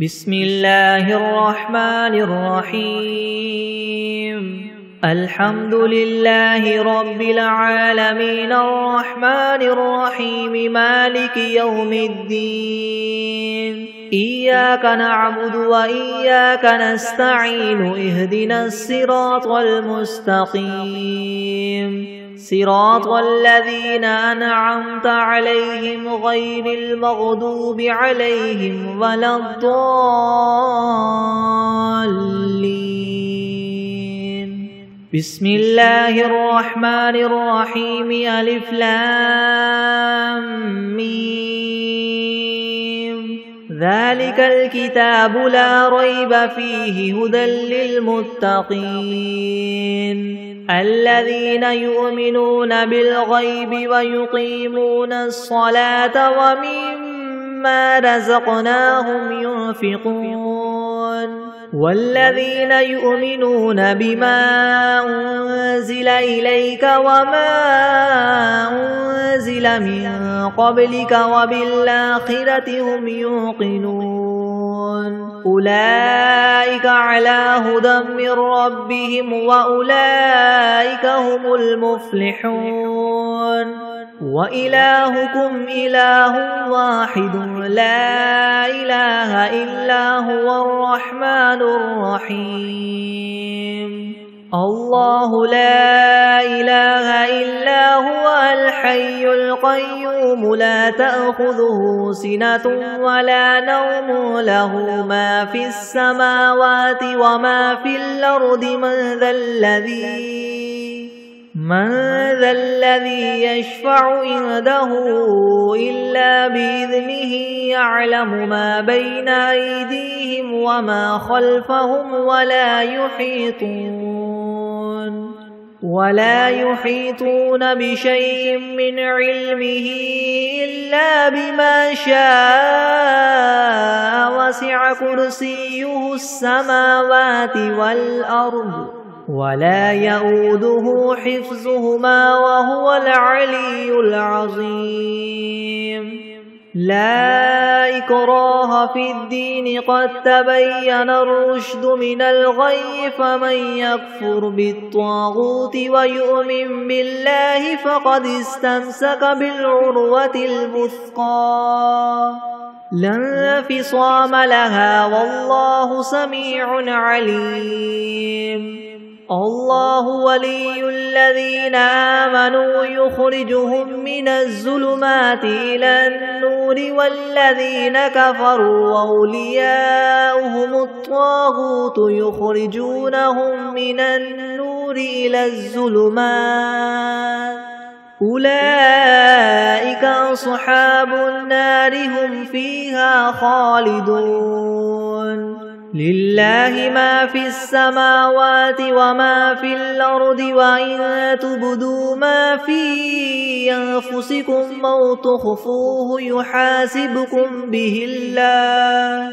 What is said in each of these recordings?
بسم الله الرحمن الرحيم الحمد لله رب العالمين الرحمن الرحيم مالك يوم الدين إياك نعبد وإياك نستعين اهدنا الصراط المستقيم صراط الذين أنعمت عليهم غير المغضوب عليهم ولا الضالين بسم الله الرحمن الرحيم ألف لام ميم ذلك الكتاب لا ريب فيه هدى للمتقين الذين يؤمنون بالغيب ويقيمون الصلاة ومما رزقناهم ينفقون والذين يؤمنون بما أنزل إليك وما أنزل من قبلك وبالآخرة هم يوقنون أولئك على هدى من ربهم وأولئك هم المفلحون وإلهكم إله واحد لا إله إلا هو الرحمن الرحيم الله لا إله إلا هو الحي القيوم لا تأخذه سنة ولا نوم له ما في السماوات وما في الأرض من ذا الذي يشفع عنده إلا بإذنه يعلم ما بين أيديهم وما خلفهم ولا يحيطون بشيء من علمه إلا بما شاء وسع كرسيه السماوات والأرض ولا يؤوده حفظهما وهو العلي العظيم لا إكراه في الدين قد تبين الرشد من الغي فمن يكفر بالطاغوت ويؤمن بالله فقد استمسك بالعروة الوثقى لا انفصام لها والله سميع عليم الله ولي الذين آمنوا يخرجهم من الظلمات إلى النور والذين كفروا أولياؤهم الطاغوت يخرجونهم من النور إلى الظلمات أولئك أصحاب النار هم فيها خالدون لله ما في السماوات وما في الأرض وإن تبدوا ما في أنفسكم أو تخفوه يحاسبكم به الله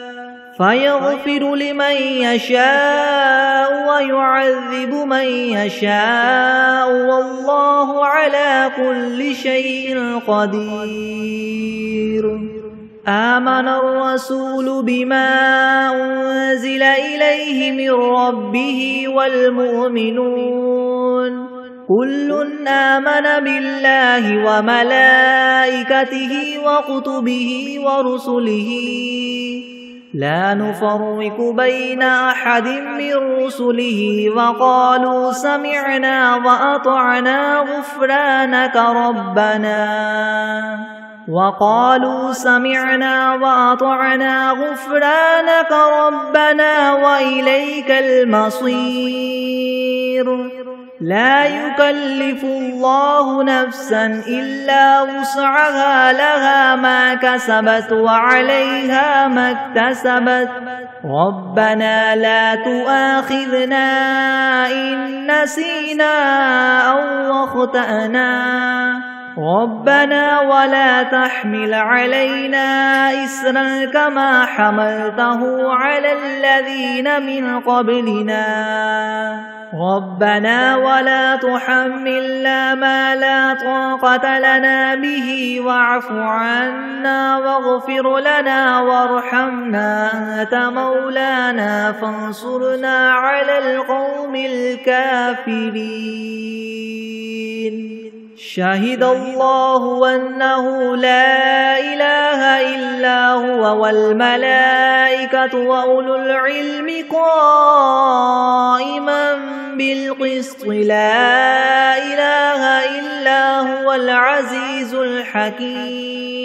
فيغفر لمن يشاء ويعذب من يشاء والله على كل شيء قدير آمن الرسول بما أنزل إليه من ربه والمؤمنون كل آمن بالله وملائكته وكتبه ورسله لا نفرق بين أحد من رسله وقالوا سمعنا وأطعنا غفرانك ربنا وإليك المصير لا يكلف الله نفسا إلا وسعها لها ما كسبت وعليها ما اكتسبت ربنا لا تؤاخذنا إن نسينا أو أخطأنا ربنا ولا تحمل علينا إسرا كما حملته على الذين من قبلنا ربنا ولا تحملنا ما لا طاقة لنا به واعف عنا واغفر لنا وارحمنا أنت مولانا فانصرنا على القوم الكافرين شهد الله أنه لا إله إلا هو والملائكة وأولو العلم قائما بالقسط لا إله إلا هو العزيز الحكيم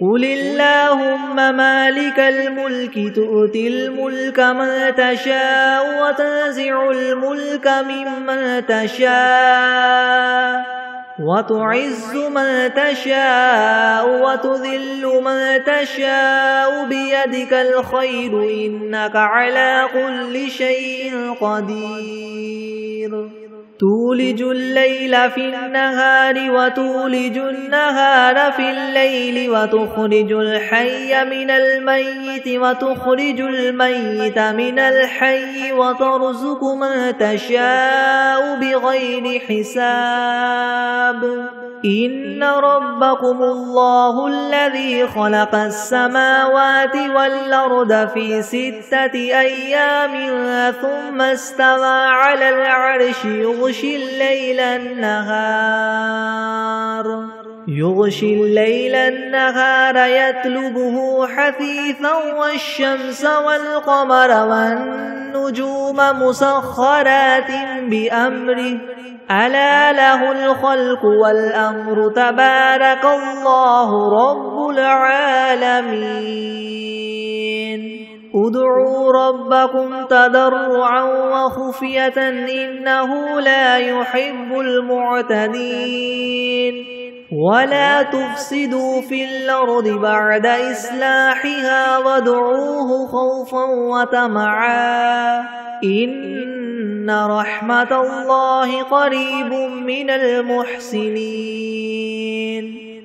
قل اللهم مالك الملك تؤتي الملك من تشاء وتنزع الملك ممن تشاء وتعز من تشاء وتذل من تشاء بيدك الخير إنك على كل شيء قدير تولج الليل في النهار وتولج النهار في الليل وتخرج الحي من الميت وتخرج الميت من الحي وترزق من تشاء بغير حساب إن ربكم الله الذي خلق السماوات والأرض في 6 أيام ثم استوى على العرش يغشي الليل النهار يطلبه حثيثا والشمس والقمر والنجوم مسخرات بأمره ألا له الخلق والأمر تبارك الله رب العالمين ادعوا ربكم تضرعا وخفية إنه لا يحب المعتدين ولا تفسدوا في الأرض بعد إصلاحها وادعوه خوفا وطمعا إن رحمة الله قريب من المحسنين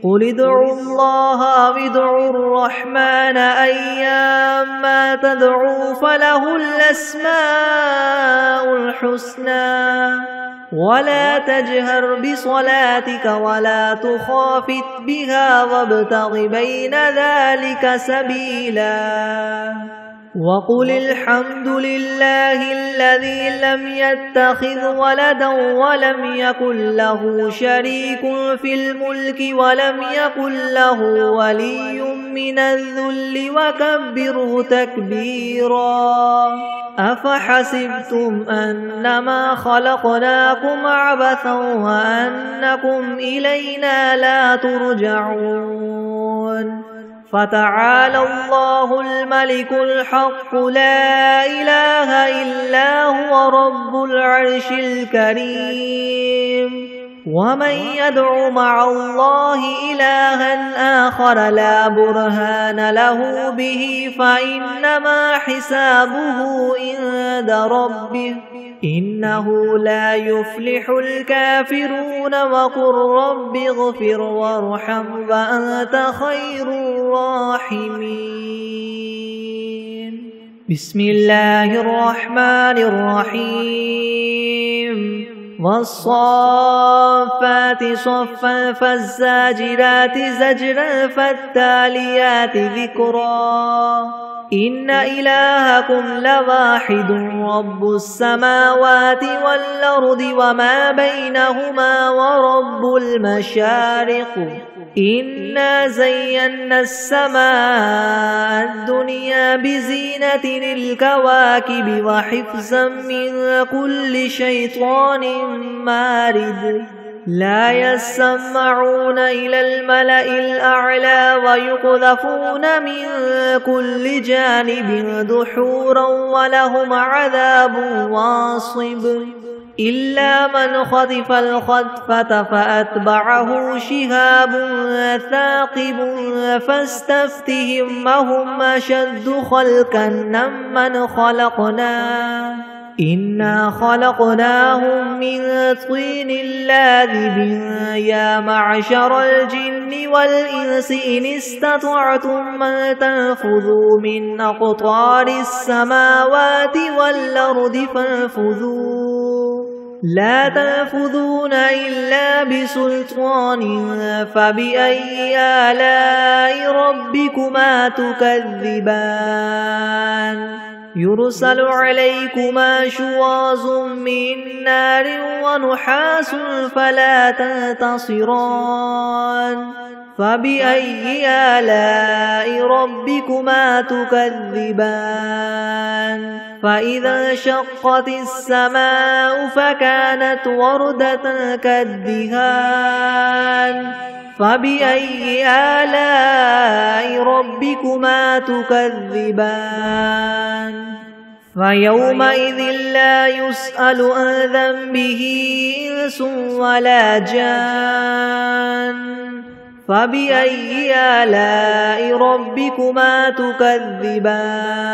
قل ادعوا الله أو ادعوا الرحمن أيما تدعوا فله الأسماء الحسنى ولا تجهر بصلاتك ولا تخافت بها وابتغ بين ذلك سبيلا وقل الحمد لله الذي لم يتخذ ولدا ولم يكن له شريك في الملك ولم يكن له ولي من الذل وكبره تكبيرا أفحسبتم أنما خلقناكم عبثا وأنكم إلينا لا ترجعون فتعالى الله الملك الحق لا إله إلا هو رب العرش الكريم ومن يدع مع الله إلها آخر لا برهان له به فإنما حسابه عند ربه إنه لا يفلح الكافرون وقل رب اغفر وارحم وأنت خير الراحمين بسم الله الرحمن الرحيم والصافات صفا فالزاجرات زجرا فالتاليات ذكرا إن إلهكم لواحد رب السماوات والأرض وما بينهما ورب المشارق إنا زينا السماء الدنيا بزينة الكواكب وحفظا من كل شيطان مارد لا يسمعون إلى الملأ الأعلى ويقذفون من كل جانب دحورا ولهم عذاب واصب إلا من خطف الخطفة فأتبعه شهاب ثاقب فاستفتهم أهم أشد خلقا ممن خلقنا إنا خلقناهم من طين لاذب يا معشر الجن والإنس إن استطعتم أن تنفذوا من أقطار السماوات والأرض فانفذوا لا تنفذون إلا بسلطان فبأي آلاء ربكما تكذبان يرسل عليكما شواظ من نار ونحاس فلا تنتصران فبأي آلاء ربكما تكذبان فإذا انشقت السماء فكانت وردة كالدهان فبأي آلاء ربكما تكذبان فيومئذ لا يسأل عن ذنبه إنس ولا جان فبأي آلاء ربكما تكذبان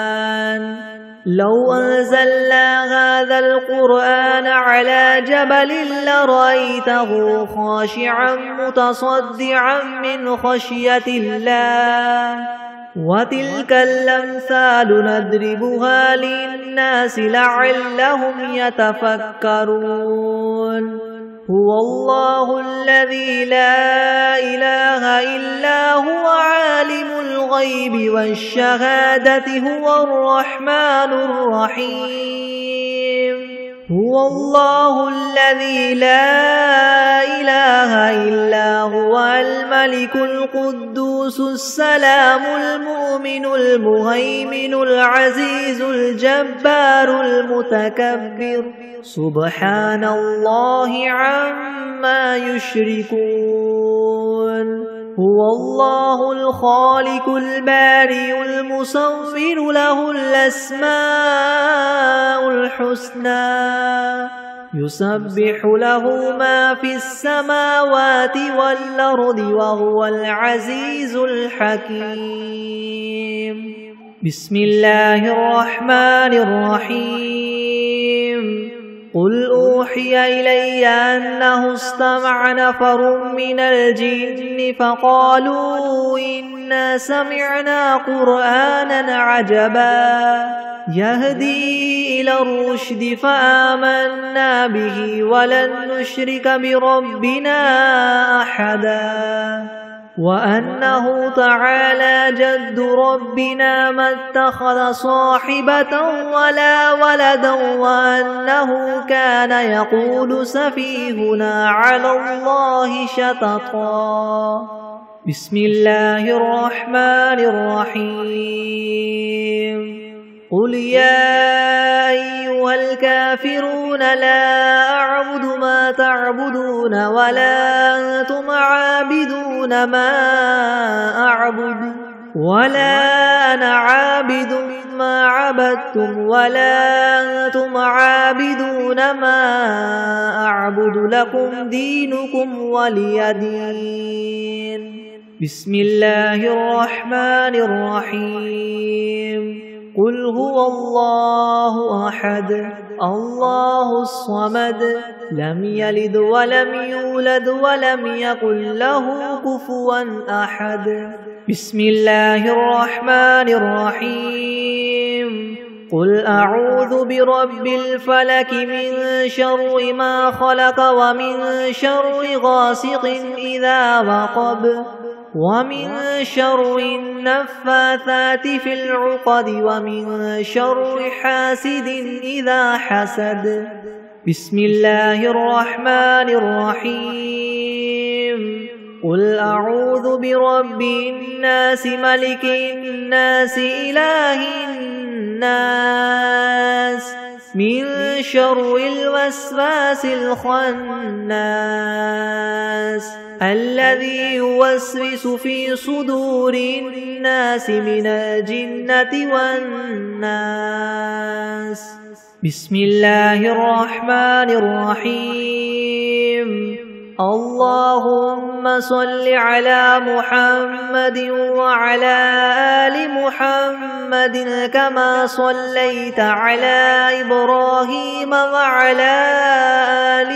لو أنزلنا هذا القرآن على جبل لرأيته خاشعا متصدعا من خشية الله وتلك الأمثال نضربها للناس لعلهم يتفكرون هو الله الذي لا إله إلا هو عالم الغيب والشهادة هو الرحمن الرحيم هو الله الذي لا إله إلا هو الملك القدوس السلام المؤمن المهيمن العزيز الجبار المتكبر سبحان الله عما يشركون هو الله الخالق البارئ المصور له الأسماء الحسنى يسبح له ما في السماوات والأرض وهو العزيز الحكيم بسم الله الرحمن الرحيم قل أوحي إلي أنه استمع نفر من الجن فقالوا إنا سمعنا قرآنا عجبا يهدي إلى الرشد فآمنا به ولن نشرك بربنا أحدا وأنه تعالى جد ربنا ما اتخذ صاحبة ولا ولدا وأنه كان يقول سفيهنا على الله شططا بسم الله الرحمن الرحيم قل يا أيها الكافرون لا أعبد ما تعبدون ولا أنتم عابدون ما أعبد ولا أنا عابد ما عبدتم ولا أنتم عابدون ما أعبد لكم دينكم ولي دين بسم الله الرحمن الرحيم قل هو الله أحد الله الصمد لم يلد ولم يولد ولم يكن له كفوا أحد بسم الله الرحمن الرحيم قل أعوذ برب الفلك من شر ما خلق ومن شر غاسق إذا وقب ومن شر النفاثات في العقد ومن شر حاسد إذا حسد بسم الله الرحمن الرحيم قل أعوذ برب الناس ملك الناس إله الناس من شر الوسواس الخناس الذي يوسوس في صدور الناس من الجنة والناس بسم الله الرحمن الرحيم اللهم صل على محمد وعلى آل محمد كما صليت على إبراهيم وعلى آل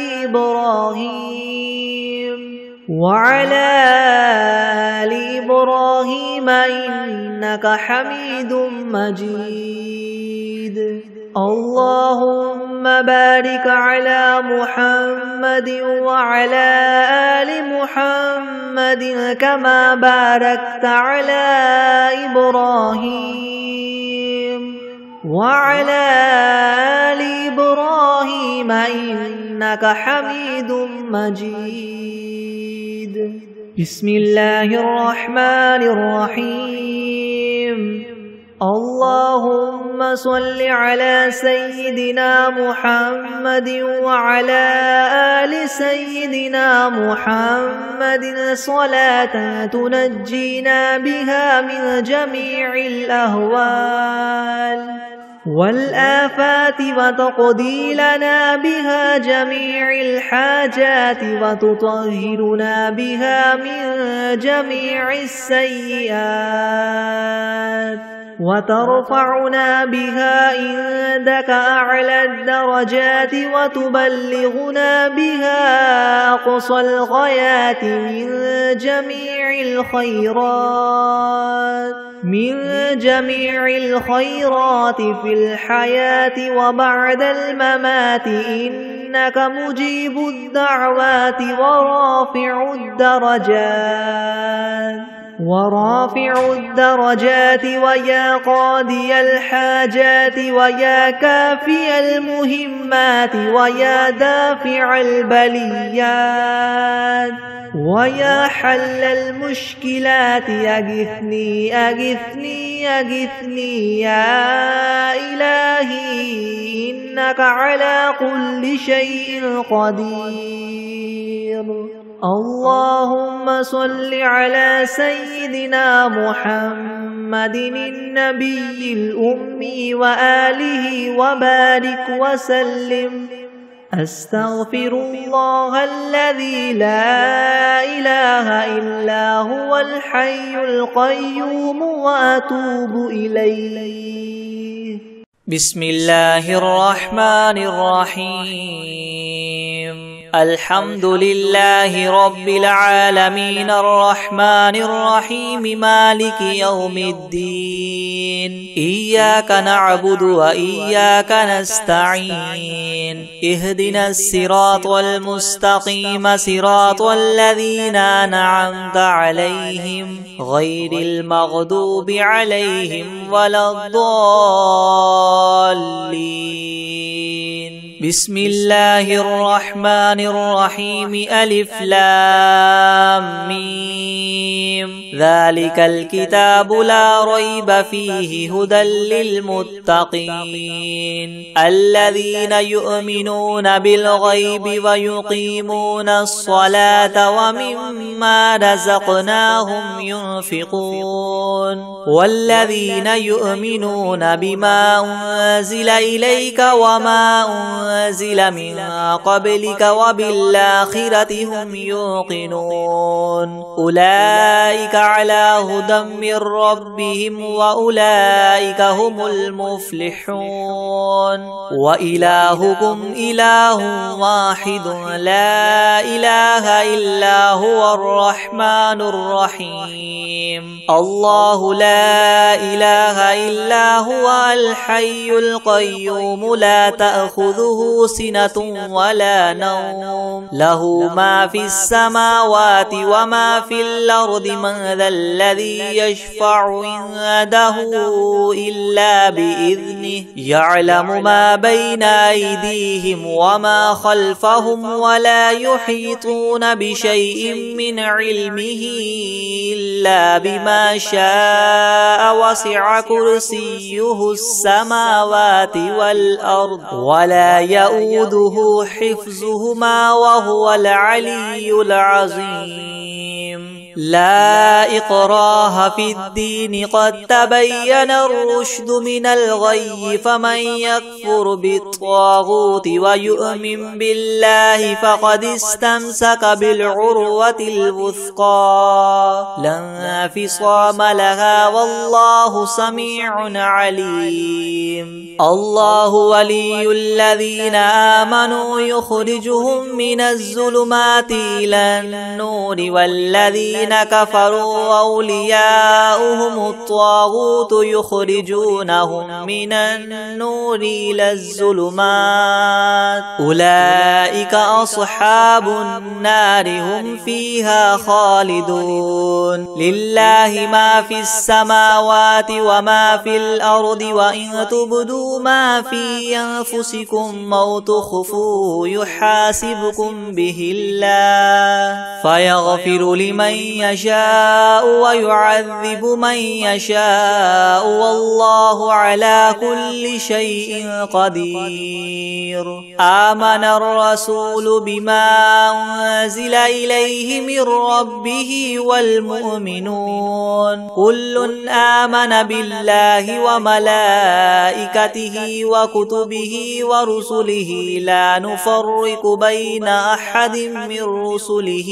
إبراهيم إنك حميد مجيد. اللهم بارك على محمد وعلى آل محمد كما باركت على إبراهيم وعلى آل إبراهيم إنك حميد مجيد. بسم الله الرحمن الرحيم. اللهم صل على سيدنا محمد وعلى آل سيدنا محمد صلاة تنجينا بها من جميع الأهوال والآفات وتقضي لنا بها جميع الحاجات وتطهرنا بها من جميع السيئات وترفعنا بها عندك أعلى الدرجات وتبلغنا بها أقصى الغايات من جميع الخيرات في الحياة وبعد الممات إنك مجيب الدعوات ورافع الدرجات ويا قاضي الحاجات ويا كافي المهمات ويا دافع البليات ويا حل المشكلات أغثني أغثني أغثني يا إلهي إنك على كل شيء قدير. اللهم صل على سيدنا محمد النبي الأمي وآله وبارك وسلم. أستغفر الله الذي لا إله إلا هو الحي القيوم وأتوب إليه. بسم الله الرحمن الرحيم. الحمد لله رب العالمين الرحمن الرحيم مالك يوم الدين. إياك نعبد وإياك نستعين. اهدنا الصراط المستقيم صراط الذين أنعمت عليهم غير المغضوب عليهم ولا الضالين. بسم الله الرحمن الرحيم. ألف لام ميم. ذلك الكتاب لا ريب فيه هدى للمتقين الذين يؤمنون بالغيب ويقيمون الصلاة ومما رزقناهم ينفقون والذين يؤمنون بما أنزل إليك وما أنزل من قبلك وبالآخرة هم يوقنون أولئك على هدى من ربهم وأولئك هم المفلحون. وإلهكم إله واحد لا إله إلا هو الرحمن الرحيم. الله لا إله إلا هو الحي القيوم لا تأخذه سنة ولا نوم له ما في السماوات وما في الأرض من ذا الذي يشفع عنده إلا بإذنه يعلم ما بين أيديهم وما خلفهم ولا يحيطون بشيء من علمه إلا بما شاء وسع كرسيه السماوات والأرض ولا يؤوده حفظهما وهو العلي العظيم. لا إكراه في الدين قد تبين الرشد من الغي فمن يكفر بالطاغوت ويؤمن بالله فقد استمسك بالعروة الوثقى لا انفصام لها والله سميع عليم الله ولي الذين آمنوا يخرجهم من الظلمات إلى النور والذين كفروا أولياؤهم الطاغوت يخرجونهم من النور إلى الظلمات أولئك أصحاب النار هم فيها خالدون لله ما في السماوات وما في الأرض وإن تبدوا ما في أنفسكم أو تخفوه يحاسبكم به الله فيغفر لمن يشاء ويعذب من يشاء والله على كل شيء قدير آمن الرسول بما أنزل إليه من ربه والمؤمنون كل آمن بالله وملائكته وكتبه ورسله لا نفرق بين أحد من رسله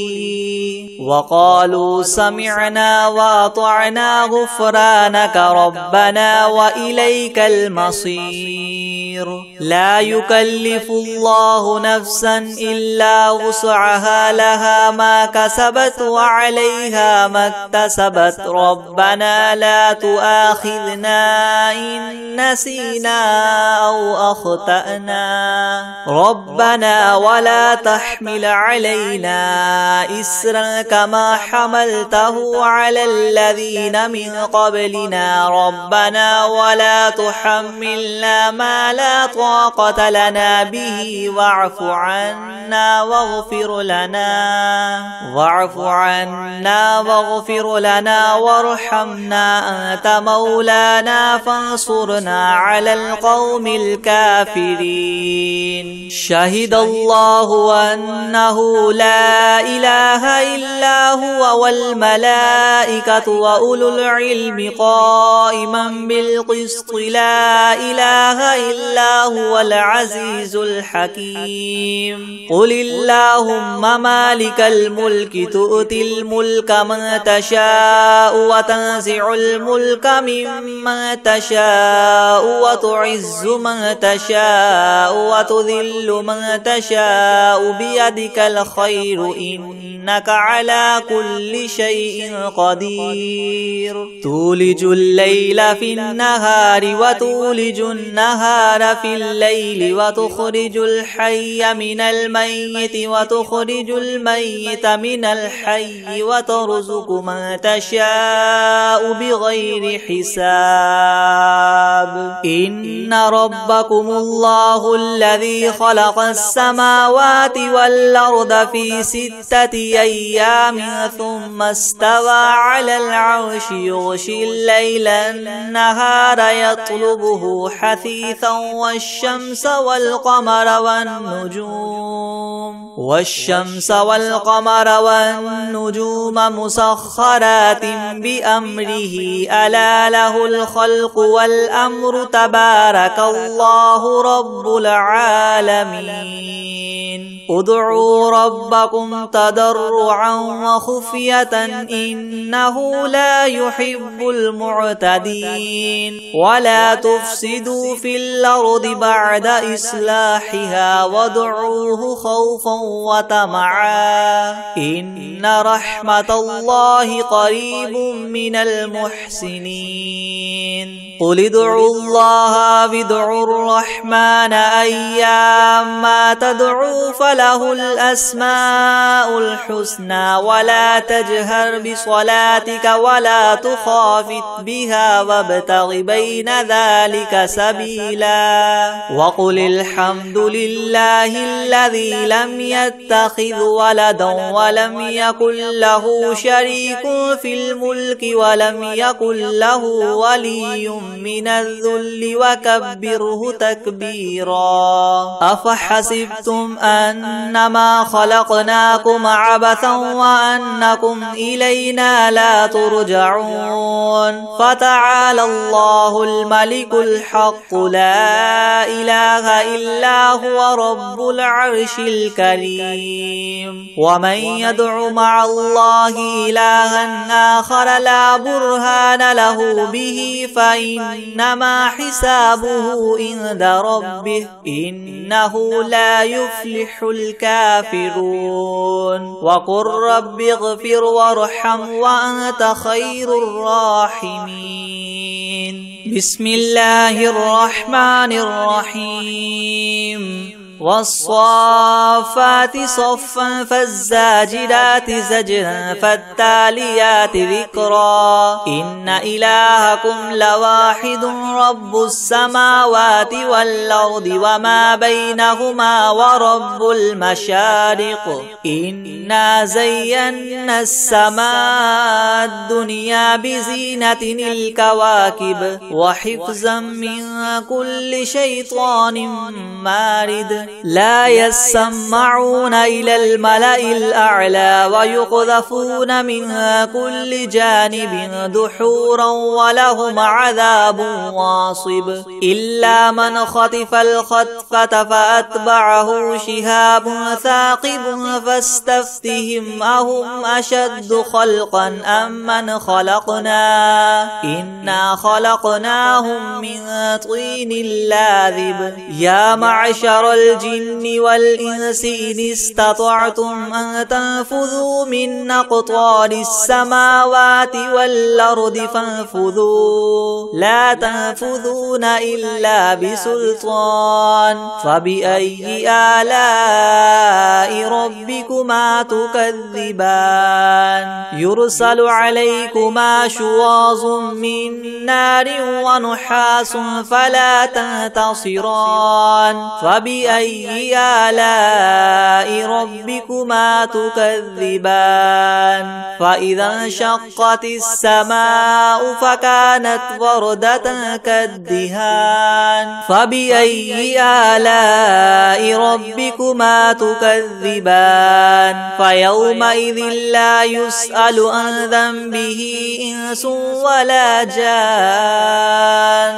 وقالوا سمعنا وأطعنا غفرانك ربنا وإليك المصير لا يكلف الله نفسا إلا وسعها لها ما كسبت وعليها ما اكتسبت ربنا لا تؤاخذنا إن نسينا أو أخطأنا ربنا ولا تحمل علينا إسرا كما حملته على الذين من قبلنا ربنا ولا تحملنا ما لا طاقة لنا به واعف عنا واغفر لنا وارحمنا أنت مولانا فانصرنا على القوم الكافرين شهد الله أنه لا إله إلا هو والملائكة وأولو العلم قائما بالقسط لا إله إلا هو العزيز الحكيم قل اللهم مالك الملك تؤتي الملك من تشاء وتنزع الملك ممن تشاء وتعز من تشاء وتذل من تشاء بيدك الخير إنك على كل شيء قدير تولج الليل في النهار وتولج النهار في الليل وتخرج الحي من الميت وتخرج الميت من الحي وترزق من تشاء بغير حساب إن ربكم الله الذي خلق السماوات والأرض في 6 أيام ثم استوى على العرش يغشي الليل النهار يطلبه حثيثا والشمس والقمر والنجوم مسخرات بأمره ألا له الخلق والأمر تبارك الله رب العالمين ادعوا ربكم تضرعا وخفية إنه لا يحب المعتدين ولا تفسدوا في الأرض بعد إصلاحها وادعوه خوفا وطمعا إن رحمة الله قريب من المحسنين قل ادعوا الله وادعوا الرحمن أيما تدعوا فله الأسماء الحسنى ولا تجهر بصلاتك ولا تخافت بها وابتغ بين ذلك سبيلا وقل الحمد لله الذي لم يتخذ ولدا ولم يكن له شريك في الملك ولم يكن له ولي من الذل وكبره تكبيرا. أفحسبتم أنما خلقناكم عبثا وأنكم إلينا لا ترجعون. فتعالى الله الملك الحق لا إله إلا هو رب العرش الكريم. ومن يدع مع الله إلها آخر لا برهان له به فإنما حسابه عند ربه إنه لا يفلح الكافرون. وقل رب اغفر وارحم وأنت خير الراحمين. بسم الله الرحمن الرحيم. والصافات صفا فالزاجرات زجرا فالتاليات ذكرا. إن إلهكم لواحد رب السماوات والأرض وما بينهما ورب المشارق. إنا زينا السماء الدنيا بزينة الكواكب وحفظا من كل شيطان مارد. لا يسمعون إلى الملأ الأعلى ويقذفون من كل جانب دحورا ولهم عذاب واصب. إلا من خطف الخطفة فأتبعه شهاب ثاقب فاستفتهم أهم أشد خلقا أم من خلقنا إنا خلقناهم من طين لاذب. يا معشر الجن والإنس إن استطعتم أن تنفذوا من أقطار السماوات والأرض فانفذوا لا تنفذون إلا بسلطان. فبأي آلاء ربكما تكذبان. يرسل عليكما شواظ من نار ونحاس فلا تنتصران. فبأي آلاء ربكما تكذبان. فإذا انشقت السماء فكانت وردة كالدهان. فبأي آلاء ربكما تكذبان. فيومئذ لا يسأل عن ذنبه إنس ولا جان.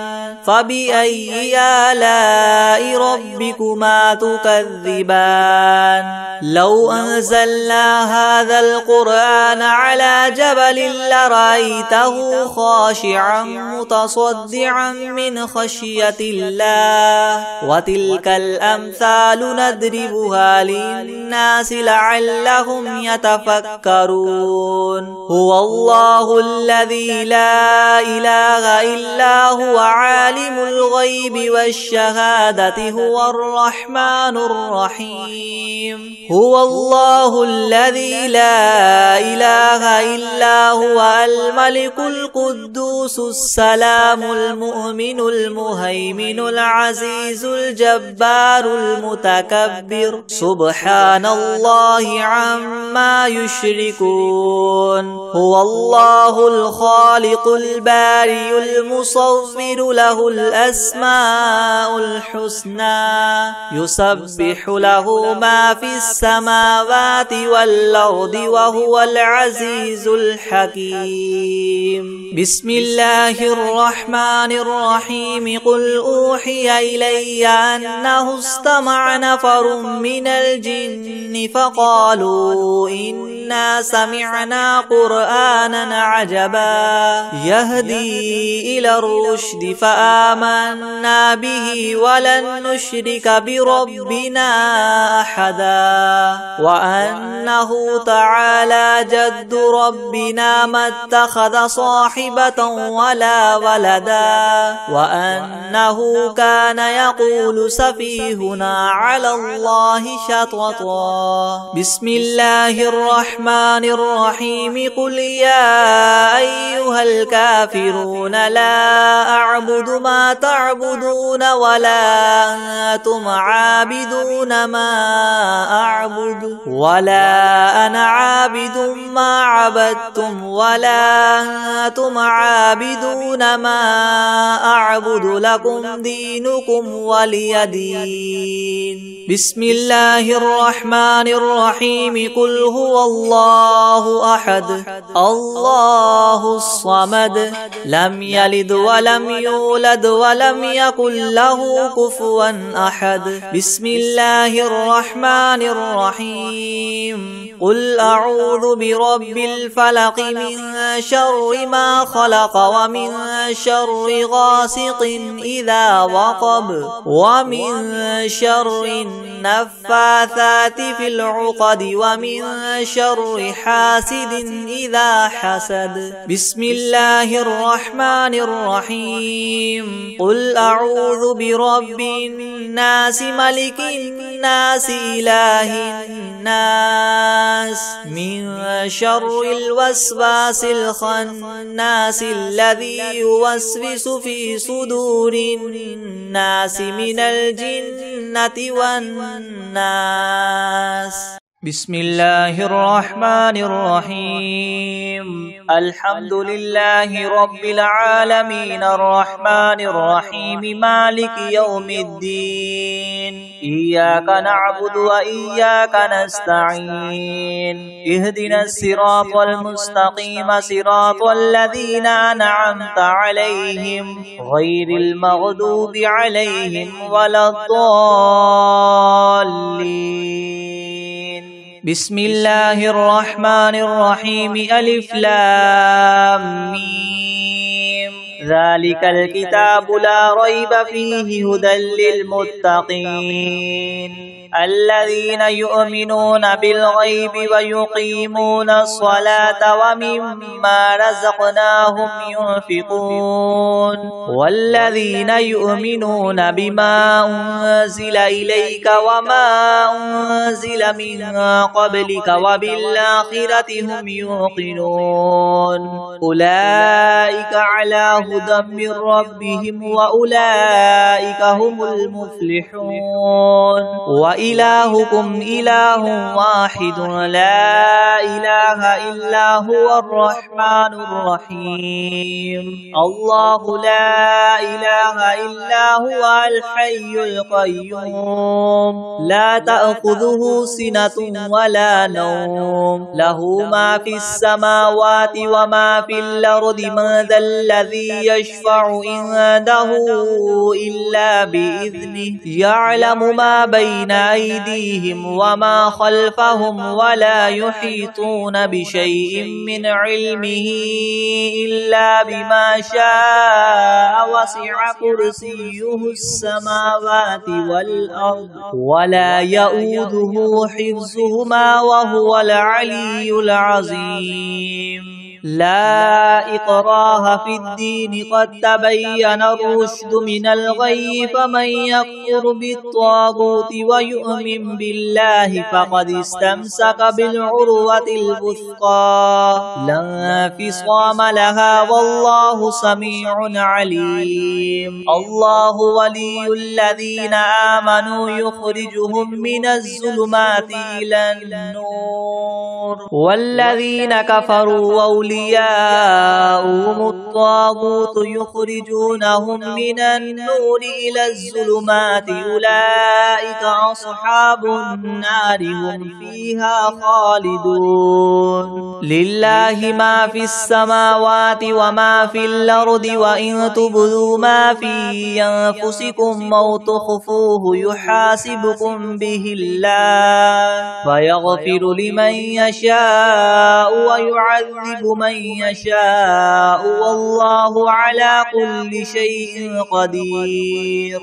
فبأي آلاء ربكما تكذبان. لو أنزلنا هذا القرآن على جبل لرأيته خاشعا متصدعا من خشية الله. وتلك الأمثال نضربها للناس لعلهم يتفكرون. هو الله الذي لا إله إلا هو عالم الغيب والشهادة هو الرحمن الرحيم. هو الله الذي لا إله إلا هو الملك القدوس السلام المؤمن المهيمن العزيز الجبار المتكبر. سبحان الله عما يشركون. هو الله الخالق البارئ المصور له الأسماء الحسنى. يسبح له ما في السماوات والأرض وهو العزيز الحكيم. بسم الله الرحمن الرحيم. قل أوحي إلي أنه استمع نفر من الجن فقالوا إنا سمعنا قرآنا عجبا يهدي إلى الرشد فآمنا به ولن نشرك بربنا أحدا. وأنه تعالى جد ربنا ما اتخذ صاحبة ولا ولدا. وأنه كان يقول سفيهنا على الله شططا. بسم الله الرحمن الرحمن الرحيم قل يا أيها الكافرون لا أعبد ما تعبدون ولا أنتم عابدون ما أعبد ولا أنا عابد ما عبدتم ولا أنتم عابدون ما أعبد لكم دينكم ولي دين. بسم الله الرحمن الرحيم قل هو الله أحد الله الصمد لم يلد ولم يولد ولم يكن له كفوا أحد. بسم الله الرحمن الرحيم قل أعوذ برب الفلق من شر ما خلق ومن شر غاسق إذا وقب ومن شر النفاثات في العقد ومن شر حاسد إذا حسد. بسم الله الرحمن الرحيم قل أعوذ برب الناس ملك الناس إله الناس من شر الوسواس الخناس الذي يوسوس في صدور الناس من الجنة والناس. بسم الله الرحمن الرحيم الحمد لله رب العالمين الرحمن الرحيم مالك يوم الدين إياك نعبد وإياك نستعين اهدنا الصراط المستقيم صراط الذين أنعمت عليهم غير المغضوب عليهم ولا الضالين. بسم الله الرحمن الرحيم ألف لام ميم ذلك الكتاب لا ريب فيه هدى للمتقين الذين يؤمنون بالغيب ويقيمون الصلاة ومما رزقناهم ينفقون والذين يؤمنون بما أنزل إليك وما أنزل من قبلك وبالآخرة هم يوقنون أولئك على هدى من ربهم وأولئك هم المفلحون. وإلهكم إله واحد لا إله إلا هو الرحمن الرحيم الله لا إله إلا هو الحي القيوم لا تأخذه سنة ولا نوم له ما في السماوات وما في الأرض من ذا الذي يشفع عنده إلا بإذنه يعلم ما بين أيديهم وما خلفهم ولا يحيطون بشيء من علمه إلا بما شاء وسع كرسيه السماوات والأرض ولا يؤوده حفظهما وهو العلي العظيم. لا إكراه في الدين قد تبين الرشد من الغي فمن يكفر بالطاغوت ويؤمن بالله فقد استمسك بالعروة الوثقى لا انفصام لها والله سميع عليم. الله ولي الذين آمنوا يخرجهم من الظلمات إلى النور والذين كفروا أولياؤهم الطاغوت يخرجونهم من النور إلى الظلمات أولئك أصحاب النار هم فيها خالدون. لله ما في السماوات وما في الأرض وإن تبدوا ما في أنفسكم أو تخفوه يحاسبكم به الله فيغفر لمن يشاء ويعذب من يشاء والله على كل شيء قدير.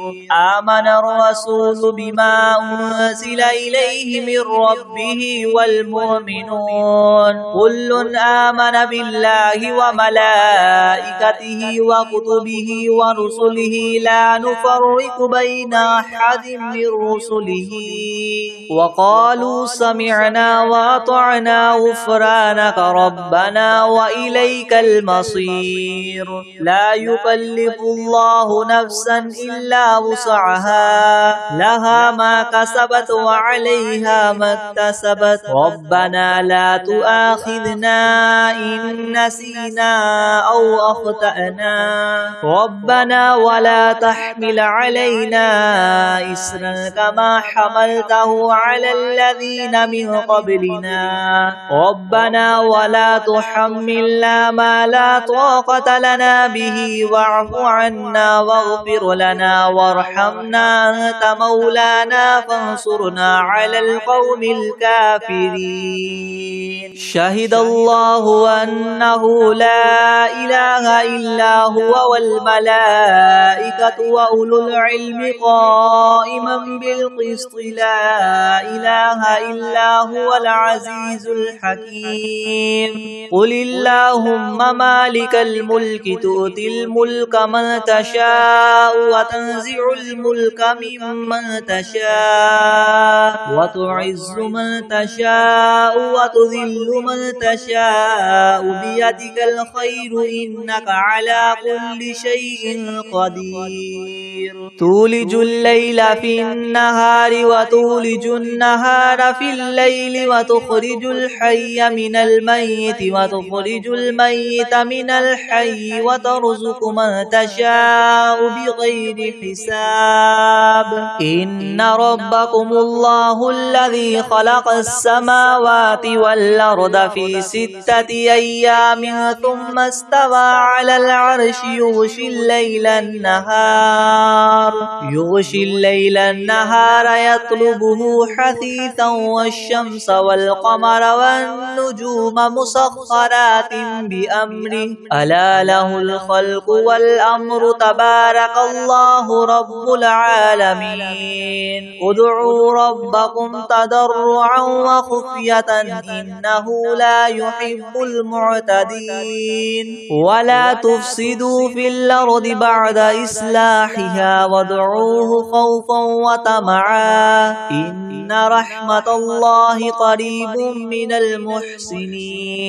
آمن الرسول بما أنزل إليه من ربه والمؤمنون كل آمن بالله وملائكته وكتبه ورسله لا نفرق بين أحد من رسله وقالوا سمعنا وأطعنا غفرانك ربنا وإليك المصير. لا يكلف الله نفسا إلا وسعها لها ما كسبت وعليها ما اكتسبت ربنا لا تؤاخذنا إن نسينا أو أخطأنا ربنا ولا تحمل علينا إسرا كما حملته على الذين من قبلنا ربنا ولا تحملنا ما لا طاقة لنا به واعف عنا واغفر لنا وارحمنا أنت مولانا فانصرنا على القوم الكافرين. شهد الله أنه لا إله إلا هو والملائكة وأولو العلم قائما بالقسط لا إله إلا هو العزيز الحكيم. قل اللهم مالك الملك تؤتي الملك من تشاء وتنزع الملك ممن تشاء وتعز من تشاء وتذل من تشاء بيدك الخير إنك على كل شيء قدير. تولج الليل في النهار وتولج النهار في الليل وتخرج الحي من الميت وتخرج الميت من الحي وترزق من تشاء بغير حساب. إن ربكم الله الذي خلق السماوات والأرض في 6 أيام ثم استوى على العرش يغشي الليل النهار يطلبه حثيثا والشمس والقمر والنجوم مسخرات بأمره ألا له الخلق والأمر تبارك الله رب العالمين. ادعوا ربكم تضرعا وخفية إنه لا يحب المعتدين. ولا تفسدوا في الأرض بعد إصلاحها وادعوه خوفا وطمعا إن رحمة الله قريب من المحسنين.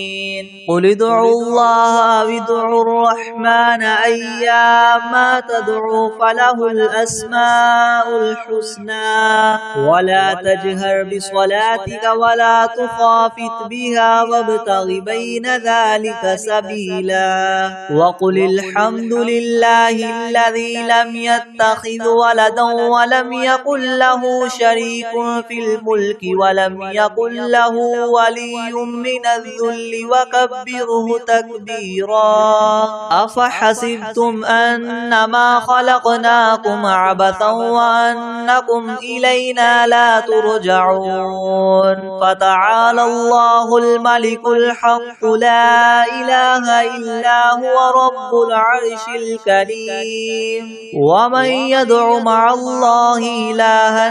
قل ادعوا الله أو ادعوا الرحمن أيما تدعوا فله الأسماء الحسنى ولا تجهر بصلاتك ولا تخافت بها وابتغ بين ذلك سبيلا. وقل الحمد لله الذي لم يتخذ ولدا ولم يكن له شريك في الملك ولم يكن له ولي من الذل وكبره تكبيرا. أفحسبتم أنما خلقناكم عبثا وأنكم إلينا لا ترجعون. فتعالى الله الملك الحق لا إله إلا هو رب العرش الكريم. ومن يدع مع الله إلها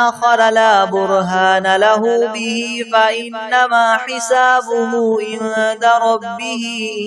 آخر لا برهان له به فإنما حسابه عند ربه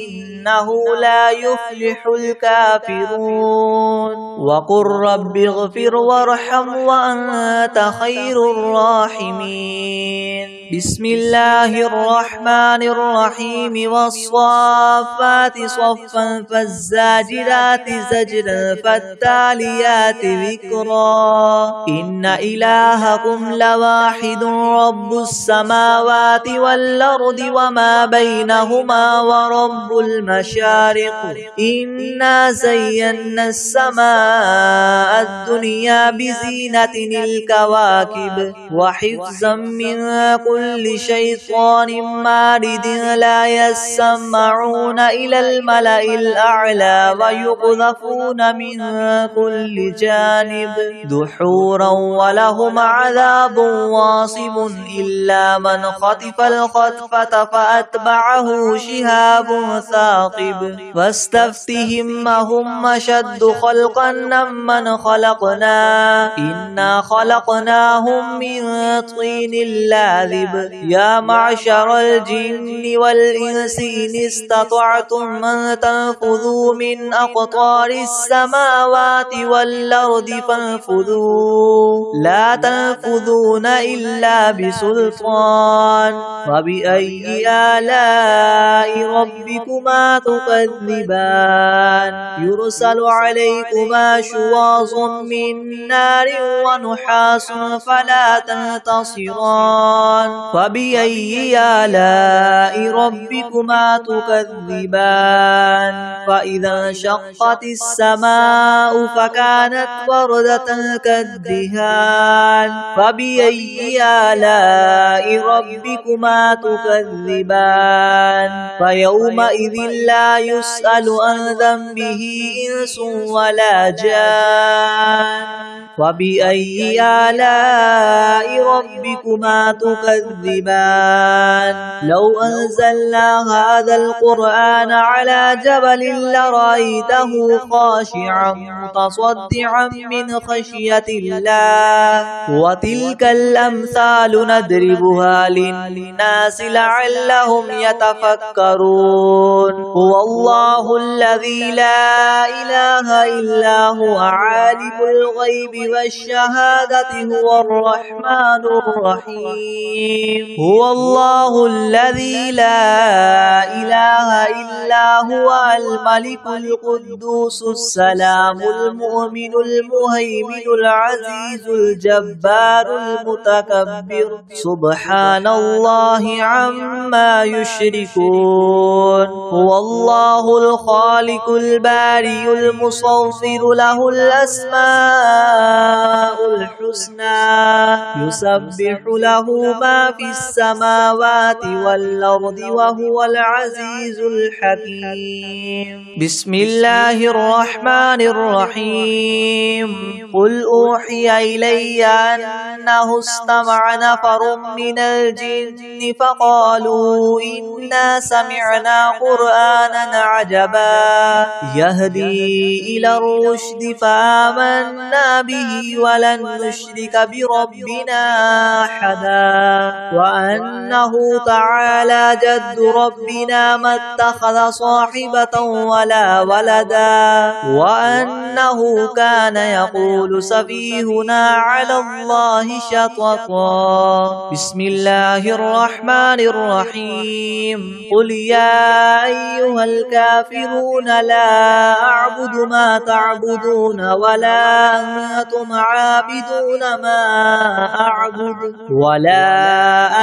إنه لا يفلح الكافرون. وقل رب اغفر وارحم وأنت خير الراحمين. بسم الله الرحمن الرحيم. والصافات صفا فالزاجرات زجرا فالتاليات ذكرا. إن إلهكم لواحد رب السماوات والأرض وما بينهما ورب المشارق. إنا زينا السماء الدنيا بزينة الكواكب وحفظا من كل شيطان مارد لا يسمعون إلى الملأ الأعلى ويقذفون من كل جانب الجانب دحورا ولهم عذاب واصب إلا من خطف الخطفة فأتبعه شهاب ثاقب واستفتهم أهم أشد خلقا ممن خلقنا إنا خلقناهم من طين لاذب يا معشر الجن والإنس إن استطعتم أن تنفذوا من أقطار السماوات والأرض فانفذوا لا تنفذون إلا بسلطان فبأي آلاء ربكما تكذبان يرسل عليكما شواظ من نار ونحاس فلا تنتصران فبأي آلاء ربكما تكذبان فإذا انشقت السماء فكانت وردة كالدهان فبأي آلاء ربكما تكذبان فيومئذ لا يسأل عن ذنبه إنس ولا جان فبأي آلاء ربكما تكذبان لو أنزلنا هذا القرآن على جبل لرأيته خاشعا متصدعا من خشية الله وتلك الأمثال نضربها للناس لعلهم يتفكرون هو الله الذي لا إله إلا هو عالم الغيب والشهادة هو الرحمن الرحيم هو الله الذي لا إله إلا هو الملك القدوس السلام المؤمن المهيمن العزيز الجبار المتكبر سبحان الله عما يشركون هو الله الخالق البارئ المصور له الأسماء الحسنى يسبح له ما في السماوات والأرض وهو العزيز الحكيم بسم الله الرحمن الرحيم قل أوحي إلي أنه استمع نفر من الجن فقالوا إنا سمعنا قرآنا عجبا يهدي إلى الرشد فآمنا به ولن نشرك بربنا أحدا وأنه تعالى جد ربنا ما اتخذ صاحبة ولا ولدا وأنه كان يقول سفيهنا على الله شططا بسم الله الرحمن الرحيم قل يا أيها الكافرون لا أعبد ما تعبدون ولا أنتم عابدون ما أعبد ولا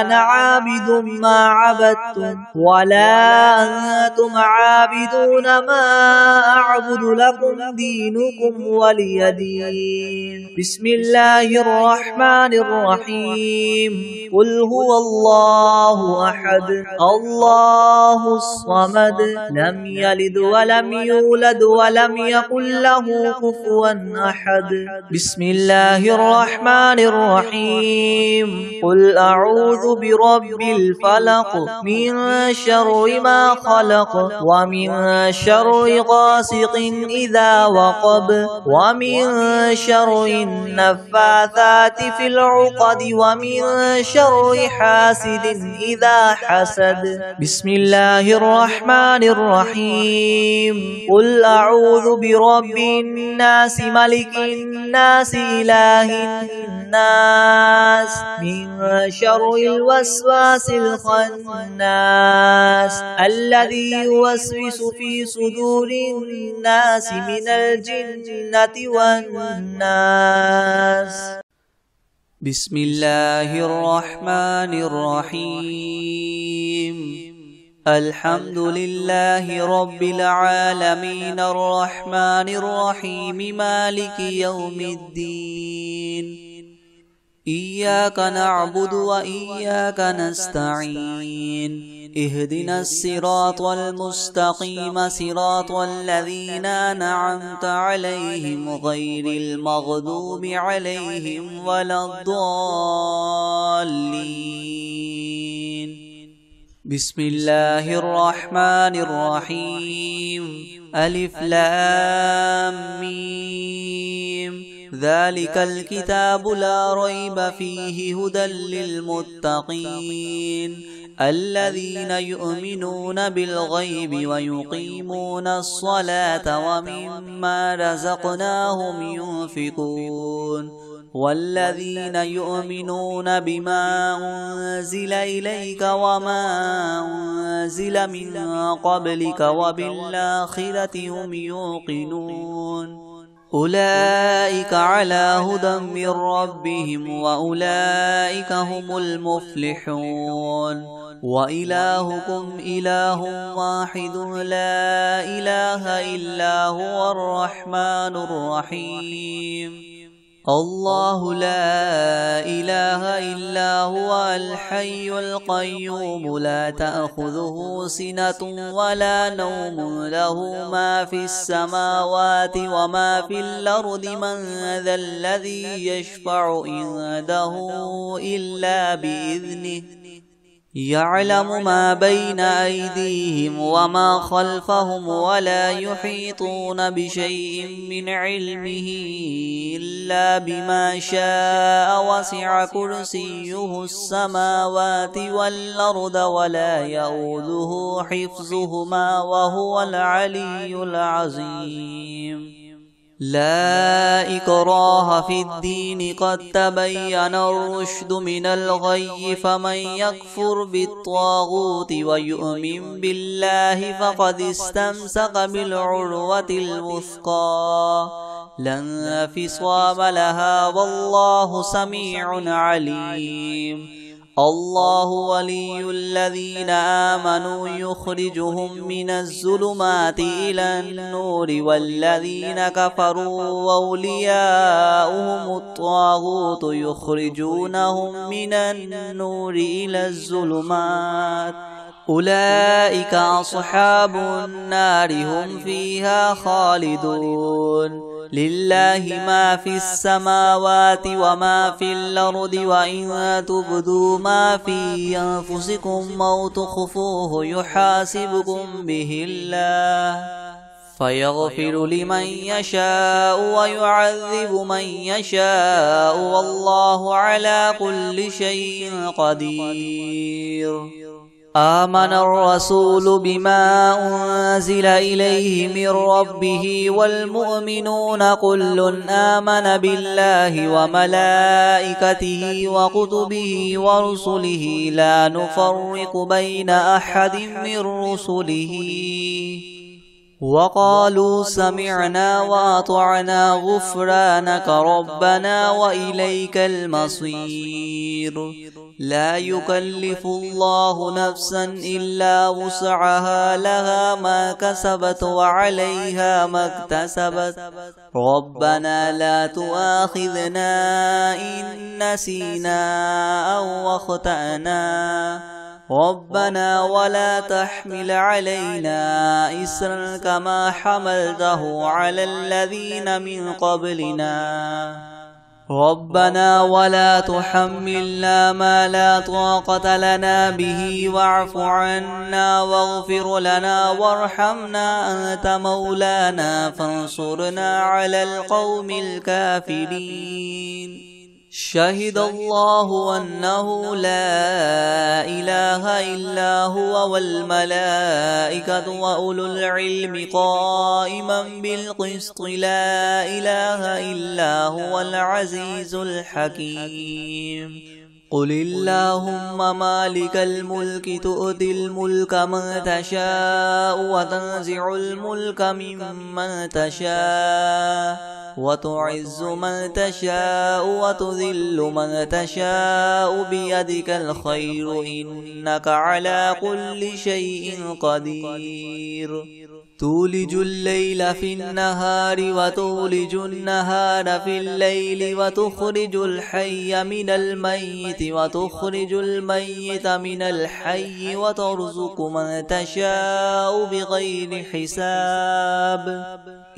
أنا عابد ما عبدتم ولا أنتم عابدون ما أعبد لكم دينكم ولي دين بسم الله الرحمن الرحيم قل هو الله أحد الله الصمد لم يلد ولم يولد ولم يكن له كفوا أحد بسم الله الرحمن الرحيم قل أعوذ برب الفلق من شر ما خلق ومن شر غاسق إذا وقب ومن شر النفاثات في العقد ومن شر حاسد إذا حسد بسم الله الرحمن الرحيم قل أعوذ برب الناس ملك الناس إله الناس من شر الوسواس الخناس الذي يوسوس في صدور الناس من الجنة والناس بسم الله الرحمن الرحيم الحمد لله رب العالمين الرحمن الرحيم مالك يوم الدين إياك نعبد وإياك نستعين اهدنا الصراط المستقيم صراط الذين أنعمت عليهم غير المغضوب عليهم ولا الضالين. بسم الله الرحمن الرحيم. ألف لام ميم. ذلك الكتاب لا ريب فيه هدى للمتقين الذين يؤمنون بالغيب ويقيمون الصلاة ومما رزقناهم ينفقون والذين يؤمنون بما أنزل إليك وما أنزل من قبلك وبالآخرة هم يوقنون أولئك على هدى من ربهم وأولئك هم المفلحون. وإلهكم إله واحد لا إله إلا هو الرحمن الرحيم. الله لا إله إلا هو الحي القيوم لا تأخذه سنة ولا نوم له ما في السماوات وما في الأرض من ذا الذي يشفع عنده إلا بإذنه يعلم ما بين أيديهم وما خلفهم ولا يحيطون بشيء من علمه إلا بما شاء وسع كرسيه السماوات والأرض ولا يؤوده حفظهما وهو العلي العظيم. لا إكراه في الدين قد تبين الرشد من الغي فمن يكفر بالطاغوت ويؤمن بالله فقد استمسك بالعروة الوثقى لا انفصام لها والله سميع عليم. الله ولي الذين آمنوا يخرجهم من الظلمات إلى النور والذين كفروا أولياؤهم الطاغوت يخرجونهم من النور إلى الظلمات أولئك أصحاب النار هم فيها خالدون. لله ما في السماوات وما في الأرض وإن تبدوا ما في أنفسكم أو تخفوه يحاسبكم به الله فيغفر لمن يشاء ويعذب من يشاء والله على كل شيء قدير. آمن الرسول بما أنزل إليه من ربه والمؤمنون كل آمن بالله وملائكته وكتبه ورسله لا نفرق بين أحد من رسله وقالوا سمعنا وأطعنا غفرانك ربنا وإليك المصير. لا يكلف الله نفسا إلا وسعها لها ما كسبت وعليها ما اكتسبت ربنا لا تؤاخذنا إن نسينا أو أخطأنا ربنا ولا تحمل علينا إسرا كما حملته على الذين من قبلنا ربنا ولا تحملنا ما لا طاقة لنا به واعف عنا واغفر لنا وارحمنا أنت مولانا فانصرنا على القوم الكافرين. شهد الله أنه لا إله إلا هو والملائكة وأولو العلم قائما بالقسط لا إله إلا هو العزيز الحكيم. قل اللهم مالك الملك تؤتي الملك من تشاء وتنزع الملك ممن تشاء وتعز من تشاء وتذل من تشاء بيدك الخير إنك على كل شيء قدير. تولج الليل في النهار وتولج النهار في الليل وتخرج الحي من الميت وتخرج الميت من الحي وترزق من تشاء بغير حساب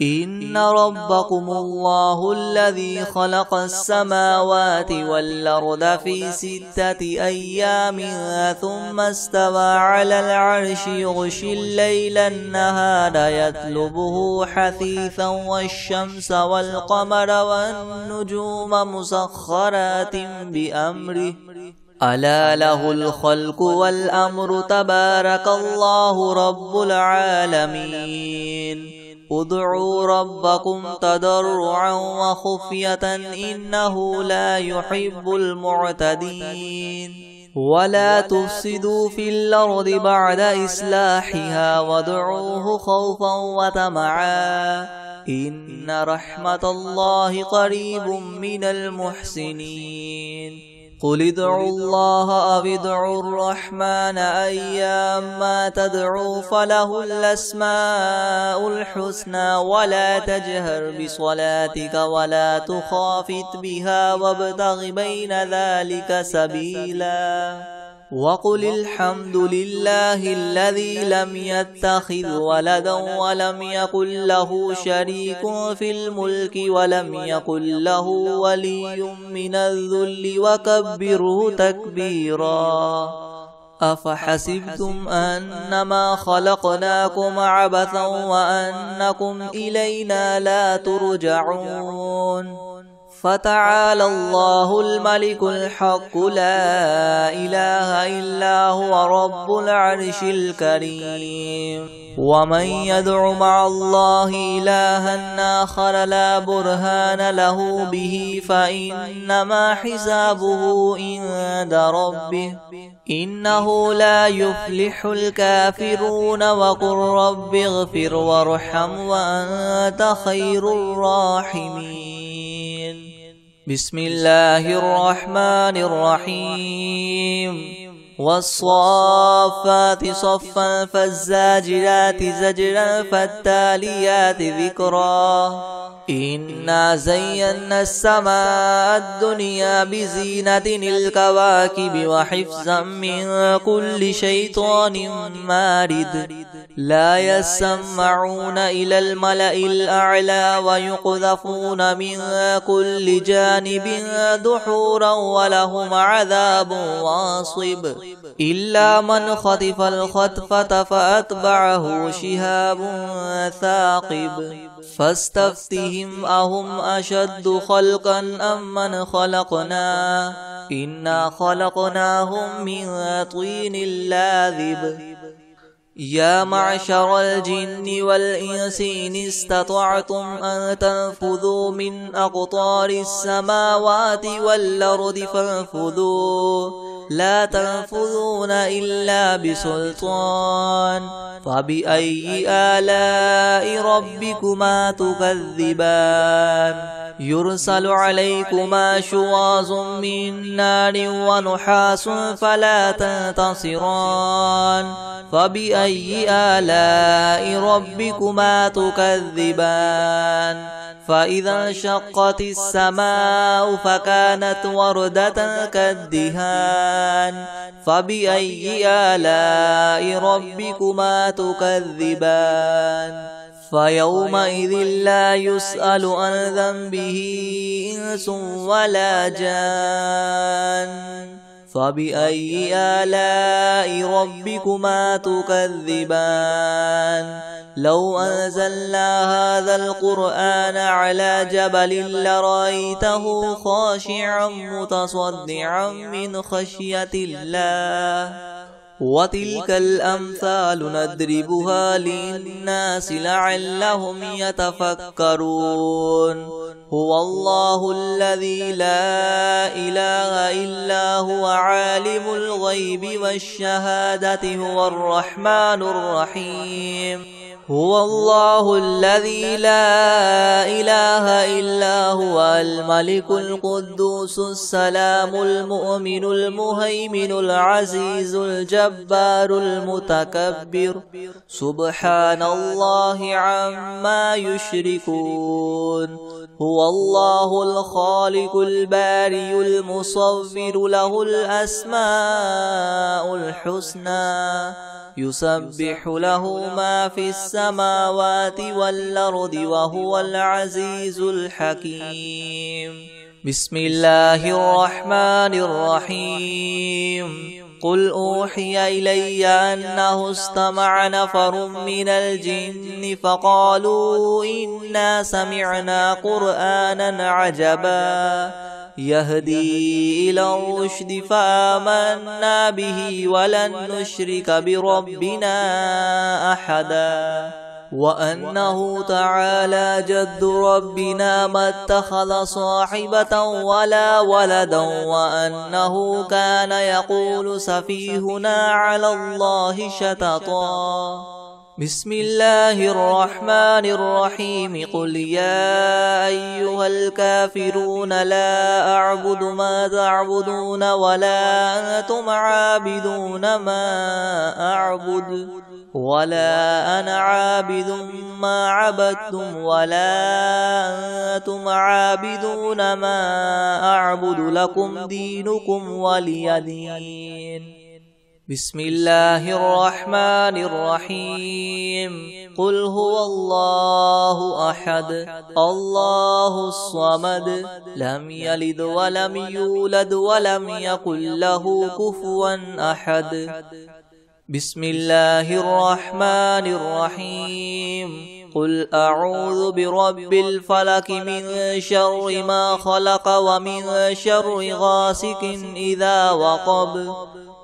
إن ربكم الله الذي خلق السماوات والأرض في 6 أيام ثم استوى على العرش يغشي الليل النهار يطلبه حثيثا والشمس والقمر والنجوم مسخرات بأمره ألا له الخلق والأمر تبارك الله رب العالمين ادعوا ربكم تضرعا وخفية إنه لا يحب المعتدين ولا تفسدوا في الأرض بعد إصلاحها وادعوه خوفا وطمعا إن رحمة الله قريب من المحسنين قل ادعوا الله أو ادعوا الرحمن أيما تدعوا فله الأسماء الحسنى ولا تجهر بصلاتك ولا تخافت بها وابتغ بين ذلك سبيلا وقل الحمد لله الذي لم يتخذ ولدا ولم يكن له شريك في الملك ولم يكن له ولي من الذل وكبره تكبيرا أفحسبتم أنما خلقناكم عبثا وأنكم إلينا لا ترجعون فتعالى الله الملك الحق لا إله إلا هو رب العرش الكريم ومن يدع مع الله إلها آخر لا برهان له به فإنما حسابه عند ربه إنه لا يفلح الكافرون وقل رب اغفر وارحم وأنت خير الراحمين بسم الله الرحمن الرحيم والصافات صفا فالزاجرات زجرا فالتاليات ذكرا إنا زينا السماء الدنيا بزينة الكواكب وحفظا من كل شيطان مارد لا يسمعون إلى الملأ الأعلى ويقذفون من كل جانب دحورا ولهم عذاب واصب إلا من خطف الخطفة فأتبعه شهاب ثاقب فاستفتهم أهم أشد خلقا أم من خلقنا إنا خلقناهم من طين لاذب يا معشر الجن والإنس إن استطعتم أن تنفذوا من أقطار السماوات والأرض فانفذوا لا تنفذون إلا بسلطان فبأي آلاء ربكما تكذبان يرسل عليكما شواظ من نار ونحاس فلا تنتصران فبأي آلاء ربكما تكذبان فإذا انشقت السماء فكانت وردة كالدهان فبأي آلاء ربكما تكذبان فيومئذ لا يسأل عن ذنبه إنس ولا جان فبأي آلاء ربكما تكذبان لو أنزلنا هذا القرآن على جبل لرأيته خاشعا متصدعا من خشية الله وتلك الأمثال نضربها للناس لعلهم يتفكرون هو الله الذي لا إله إلا هو عالم الغيب والشهادة هو الرحمن الرحيم هو الله الذي لا إله إلا هو الملك القدوس السلام المؤمن المهيمن العزيز الجبار المتكبر سبحان الله عما يشركون هو الله الخالق البارئ المصور له الأسماء الحسنى يسبح له ما في السماوات والأرض وهو العزيز الحكيم بسم الله الرحمن الرحيم قل أوحي إلي أنه استمع نفر من الجن فقالوا إنا سمعنا قرآنا عجبا يهدي إلى الرشد فآمنا به ولن نشرك بربنا أحدا وأنه تعالى جد ربنا ما اتخذ صاحبة ولا ولدا وأنه كان يقول سفيهنا على الله شططا بسم الله الرحمن الرحيم قل يا أيها الكافرون لا أعبد ما تعبدون ولا أنتم عابدون ما أعبد ولا أنا عابد ما عبدتم ولا أنتم عابدون ما أعبد لكم دينكم ولي دين بسم الله الرحمن الرحيم قل هو الله أحد الله الصمد لم يلد ولم يولد ولم يكن له كفوا أحد بسم الله الرحمن الرحيم قل أعوذ برب الفلك من شر ما خلق ومن شر غاسق إذا وقب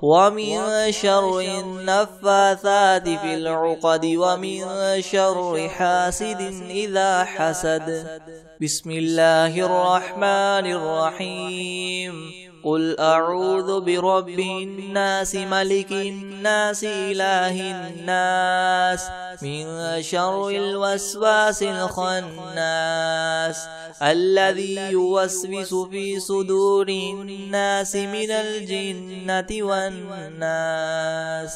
ومن شر النفاثات في العقد ومن شر حاسد إذا حسد بسم الله الرحمن الرحيم قل أعوذ برب الناس ملك الناس إله الناس من شر الوسواس الخناس الذي يوسوس في صدور الناس من الجنة والناس